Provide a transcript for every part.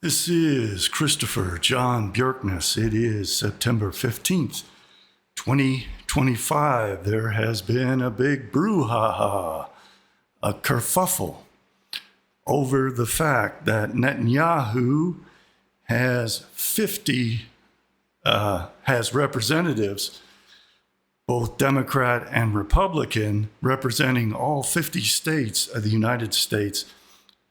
This is Christopher John Bjerknes. It is September 15th, 2025. There has been a big brouhaha, a kerfuffle over the fact that Netanyahu has representatives, both Democrat and Republican, representing all 50 states of the United States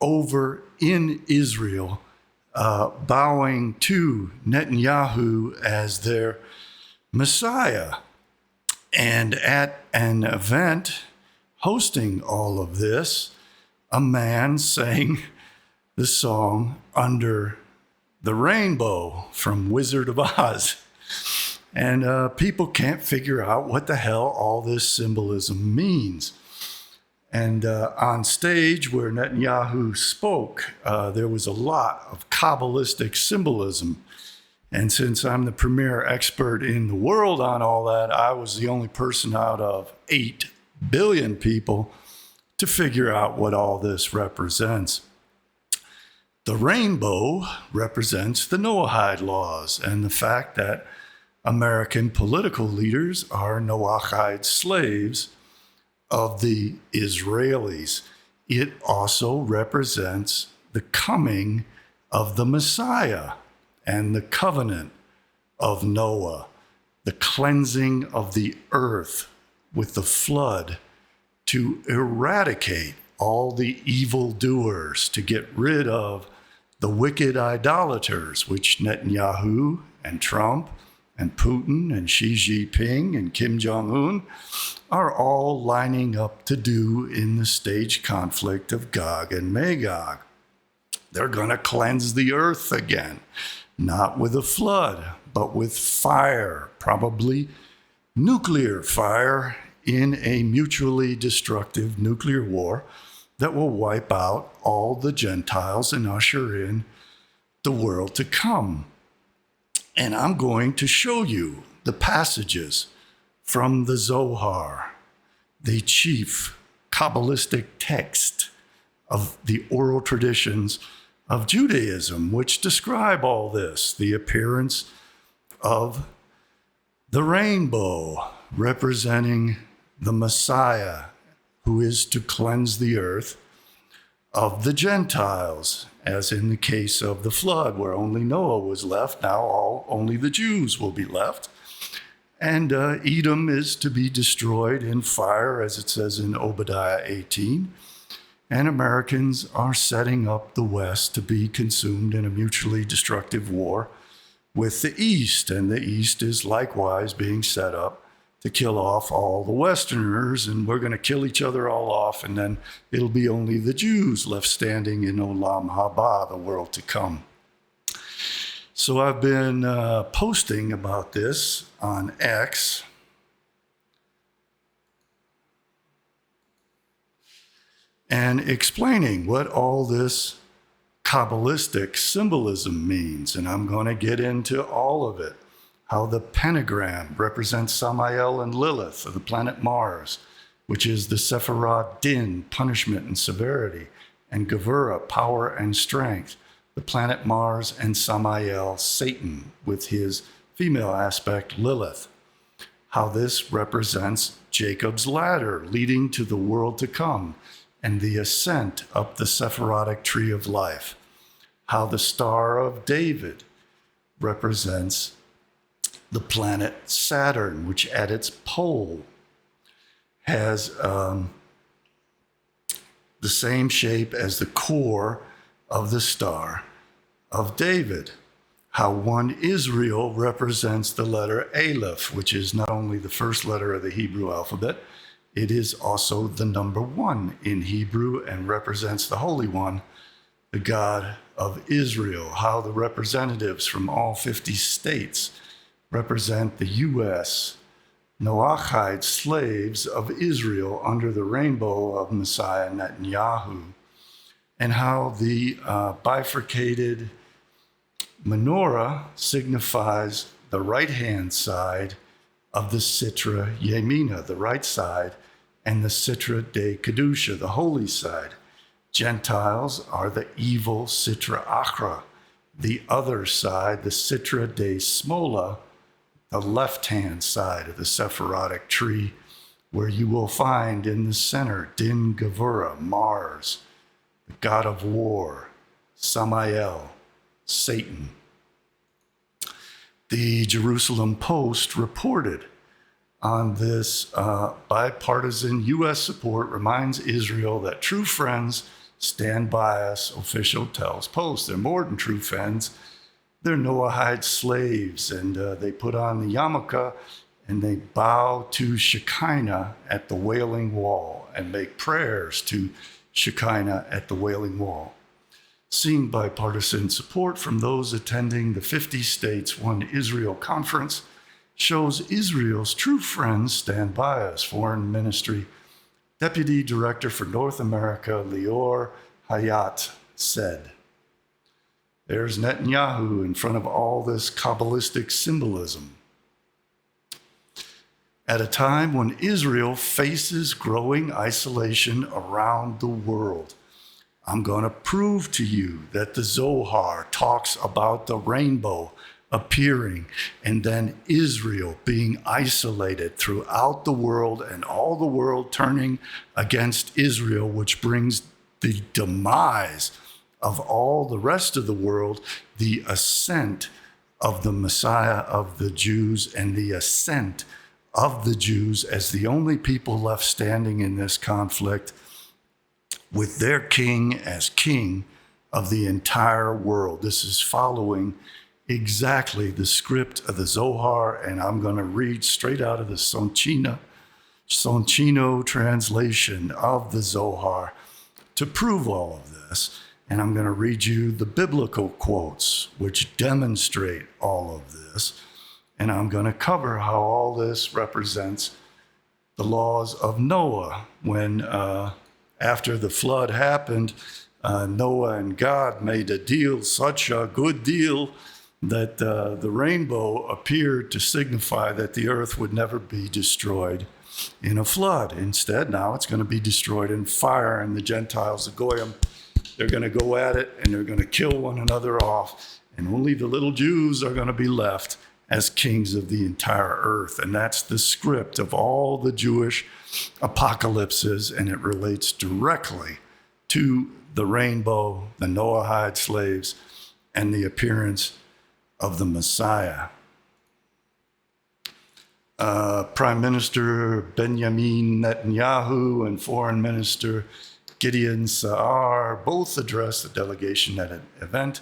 over in Israel, bowing to Netanyahu as their Messiah. And at an event hosting all of this, a man sang the song Under the Rainbow from Wizard of Oz. And people can't figure out what the hell all this symbolism means. And on stage where Netanyahu spoke, there was a lot of Kabbalistic symbolism. And since I'm the premier expert in the world on all that, I was the only person out of 8 billion people to figure out what all this represents. The rainbow represents the Noahide laws and the fact that American political leaders are Noahide slaves of the Israelis. It also represents the coming of the Messiah and the covenant of Noah, the cleansing of the earth with the flood to eradicate all the evildoers, to get rid of the wicked idolaters, which Netanyahu and Trump and Putin and Xi Jinping and Kim Jong-un are all lining up to do in the staged conflict of Gog and Magog. They're going to cleanse the earth again, not with a flood, but with fire, probably nuclear fire, in a mutually destructive nuclear war that will wipe out all the Gentiles and usher in the world to come. And I'm going to show you the passages from the Zohar, the chief Kabbalistic text of the oral traditions of Judaism, which describe all this, the appearance of the rainbow representing the Messiah who is to cleanse the earth of the Gentiles, as in the case of the flood, where only Noah was left. Now only the Jews will be left. And Edom is to be destroyed in fire, as it says in Obadiah 18. And Americans are setting up the West to be consumed in a mutually destructive war with the East. And the East is likewise being set up to kill off all the Westerners, and we're going to kill each other all off, and then it'll be only the Jews left standing in Olam Haba, the world to come. So I've been posting about this on X, and explaining what all this Kabbalistic symbolism means, and I'm going to get into all of it. How the pentagram represents Samael and Lilith of the planet Mars, which is the Sephiroth Din, punishment and severity, and Gevurah, power and strength, the planet Mars, and Samael, Satan, with his female aspect, Lilith. How this represents Jacob's ladder leading to the world to come and the ascent up the Sephirotic tree of life. How the Star of David represents the planet Saturn, which at its pole has the same shape as the core of the Star of David. How one Israel represents the letter Aleph, which is not only the first letter of the Hebrew alphabet, it is also the number 1 in Hebrew and represents the Holy One, the God of Israel. How the representatives from all 50 states represent the U.S. Noahide slaves of Israel under the rainbow of Messiah Netanyahu, and how the bifurcated menorah signifies the right-hand side of the Sitra Yemina, the right side, and the Sitra de Kedusha, the holy side. Gentiles are the evil Sitra Achra, the other side, the Citra de Smola, the left-hand side of the Sephirotic tree, where you will find in the center Din Gavura, Mars, the god of war, Samael, Satan. The Jerusalem Post reported on this bipartisan U.S. support reminds Israel that true friends stand by us, official tells Post. They're more than true friends. They're Noahide slaves, and they put on the yarmulke and they bow to Shekinah at the Wailing Wall and make prayers to Shekinah at the Wailing Wall. Seeing bipartisan support from those attending the 50 States One Israel Conference shows Israel's true friends stand by us. Foreign Ministry Deputy Director for North America, Lior Hayat, said. There's Netanyahu in front of all this Kabbalistic symbolism. At a time when Israel faces growing isolation around the world, I'm going to prove to you that the Zohar talks about the rainbow appearing and then Israel being isolated throughout the world and all the world turning against Israel, which brings the demise of all the rest of the world, the ascent of the Messiah of the Jews and the ascent of the Jews as the only people left standing in this conflict, with their king as king of the entire world. This is following exactly the script of the Zohar, and I'm going to read straight out of the Soncino translation of the Zohar to prove all of this. And I'm going to read you the biblical quotes which demonstrate all of this. And I'm going to cover how all this represents the laws of Noah when after the flood happened, Noah and God made a deal, such a good deal, that the rainbow appeared to signify that the earth would never be destroyed in a flood. Instead, now it's going to be destroyed in fire, and the Gentiles, the Goyim, they're going to go at it, and they're going to kill one another off, and only the little Jews are going to be left as kings of the entire earth. And that's the script of all the Jewish apocalypses, and it relates directly to the rainbow, the Noahide slaves, and the appearance of the Messiah. Prime Minister Benjamin Netanyahu and Foreign Minister Gideon Sa'ar both addressed the delegation at an event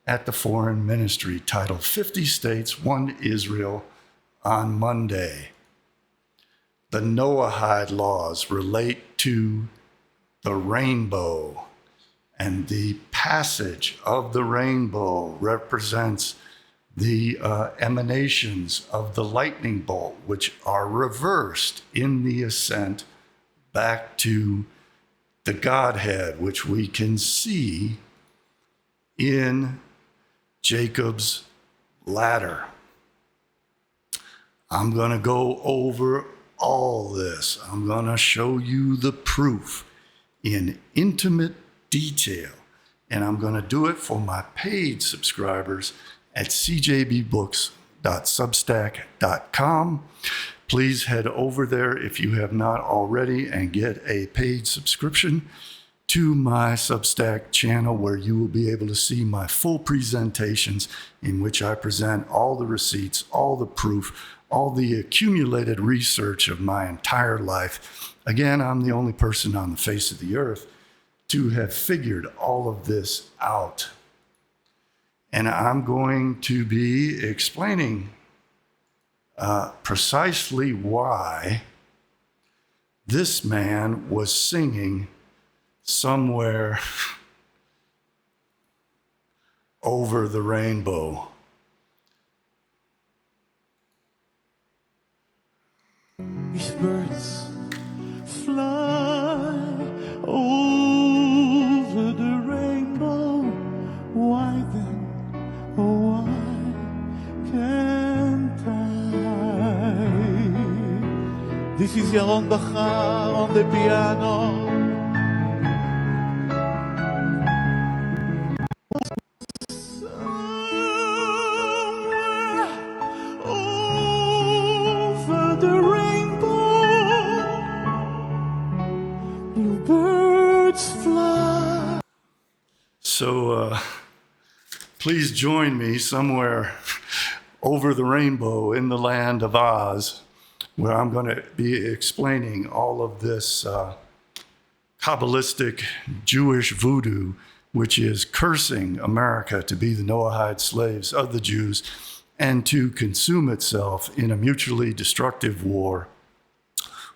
at the Foreign Ministry titled 50 States, One Israel on Monday. The Noahide laws relate to the rainbow, and the passage of the rainbow represents the emanations of the lightning bolt, which are reversed in the ascent back to the Godhead, which we can see in Jacob's ladder. I'm going to go over all this. I'm going to show you the proof in intimate detail, and I'm going to do it for my paid subscribers at CJBbooks.substack.com. Please head over there if you have not already and get a paid subscription to my Substack channel, where you will be able to see my full presentations in which I present all the receipts, all the proof, all the accumulated research of my entire life. Again, I'm the only person on the face of the earth to have figured all of this out. And I'm going to be explaining precisely why this man was singing somewhere over the rainbow. These birds fly over the rainbow. Why then, oh why can't I? This is Yaron Bachar on the piano. birds fly. So please join me somewhere over the rainbow in the land of Oz, where I'm going to be explaining all of this Kabbalistic Jewish voodoo, which is cursing America to be the Noahide slaves of the Jews and to consume itself in a mutually destructive war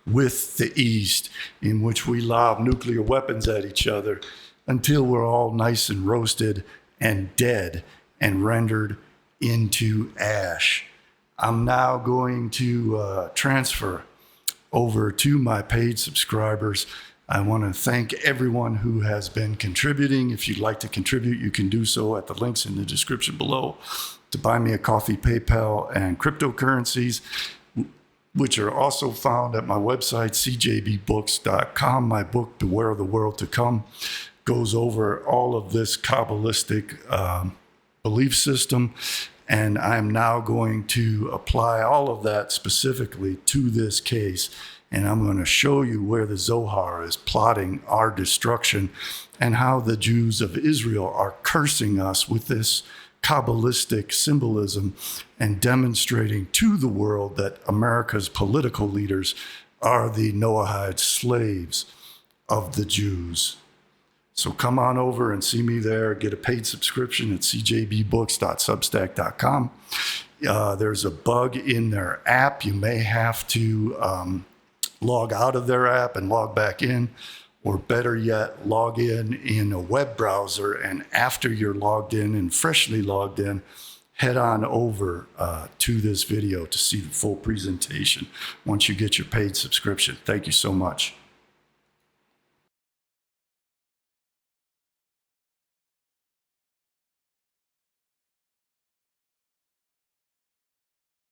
with the East, in which we lob nuclear weapons at each other until we're all nice and roasted and dead and rendered into ash. I'm now going to transfer over to my paid subscribers. I want to thank everyone who has been contributing. If you'd like to contribute, you can do so at the links in the description below to buy me a coffee, PayPal, and cryptocurrencies, which are also found at my website, CJBbooks.com. My book, Beware of the World to Come, goes over all of this Kabbalistic belief system. And I'm now going to apply all of that specifically to this case. And I'm going to show you where the Zohar is plotting our destruction and how the Jews of Israel are cursing us with this Kabbalistic symbolism and demonstrating to the world that America's political leaders are the Noahide slaves of the Jews. So come on over and see me there. Get a paid subscription at CJBbooks.substack.com. There's a bug in their app. You may have to log out of their app and log back in, or better yet, log in a web browser. And after you're logged in and freshly logged in, head on over to this video to see the full presentation once you get your paid subscription. Thank you so much.